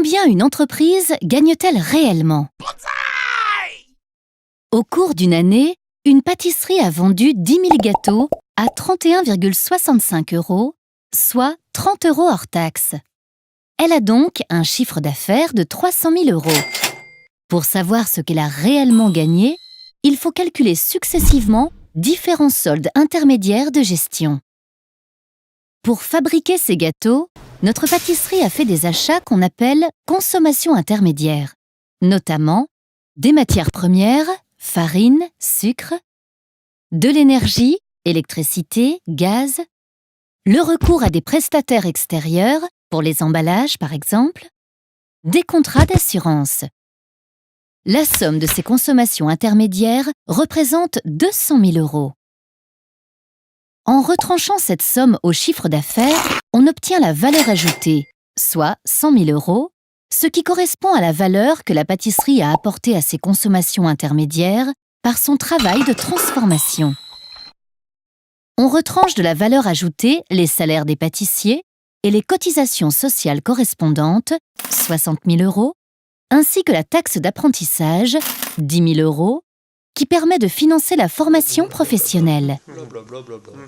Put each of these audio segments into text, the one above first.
Combien une entreprise gagne-t-elle réellement? Au cours d'une année, une pâtisserie a vendu 10 000 gâteaux à 31,65 €, soit 30 € hors taxes. Elle a donc un chiffre d'affaires de 300 000 €. Pour savoir ce qu'elle a réellement gagné, il faut calculer successivement différents soldes intermédiaires de gestion. Pour fabriquer ces gâteaux, notre pâtisserie a fait des achats qu'on appelle consommation intermédiaire, notamment des matières premières, farine, sucre, de l'énergie, électricité, gaz, le recours à des prestataires extérieurs, pour les emballages par exemple, des contrats d'assurance. La somme de ces consommations intermédiaires représente 200 000 €. En retranchant cette somme au chiffre d'affaires, on obtient la valeur ajoutée, soit 100 000 €, ce qui correspond à la valeur que la pâtisserie a apportée à ses consommations intermédiaires par son travail de transformation. On retranche de la valeur ajoutée les salaires des pâtissiers et les cotisations sociales correspondantes, 60 000 €, ainsi que la taxe d'apprentissage, 10 000 €, qui permet de financer la formation professionnelle.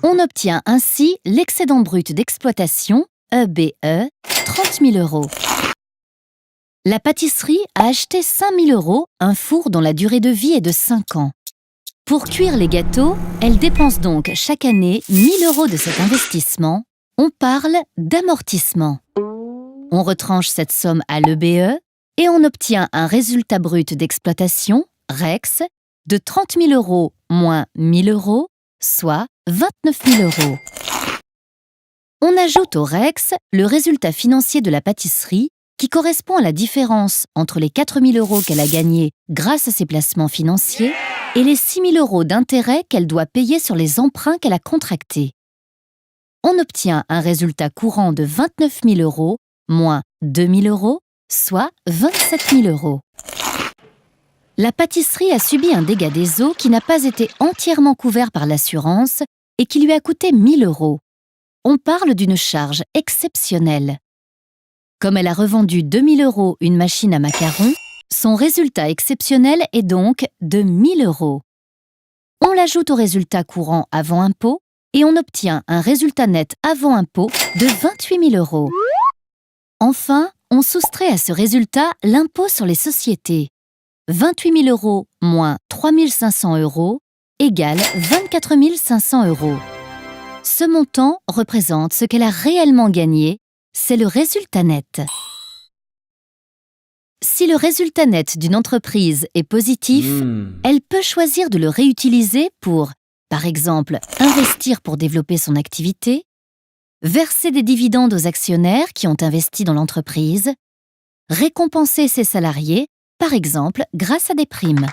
On obtient ainsi l'excédent brut d'exploitation, EBE, 30 000 €. La pâtisserie a acheté 5 000 € un four dont la durée de vie est de 5 ans. Pour cuire les gâteaux, elle dépense donc chaque année 1 000 € de cet investissement. On parle d'amortissement. On retranche cette somme à l'EBE et on obtient un résultat brut d'exploitation, REX, de 30 000 € moins 1 000 €, soit 29 000 €. On ajoute au REX le résultat financier de la pâtisserie qui correspond à la différence entre les 4 000 € qu'elle a gagnés grâce à ses placements financiers et les 6 000 € d'intérêts qu'elle doit payer sur les emprunts qu'elle a contractés. On obtient un résultat courant de 29 000 € moins 2 000 €, soit 27 000 €. La pâtisserie a subi un dégât des eaux qui n'a pas été entièrement couvert par l'assurance et qui lui a coûté 1 000 €. On parle d'une charge exceptionnelle. Comme elle a revendu 2 000 € une machine à macarons, son résultat exceptionnel est donc de 1 000 €. On l'ajoute au résultat courant avant impôt et on obtient un résultat net avant impôt de 28 000 €. Enfin, on soustrait à ce résultat l'impôt sur les sociétés. 28 000 € moins 3 500 € égale 24 500 €. Ce montant représente ce qu'elle a réellement gagné, c'est le résultat net. Si le résultat net d'une entreprise est positif, elle peut choisir de le réutiliser pour, par exemple, investir pour développer son activité, verser des dividendes aux actionnaires qui ont investi dans l'entreprise, récompenser ses salariés, par exemple grâce à des primes.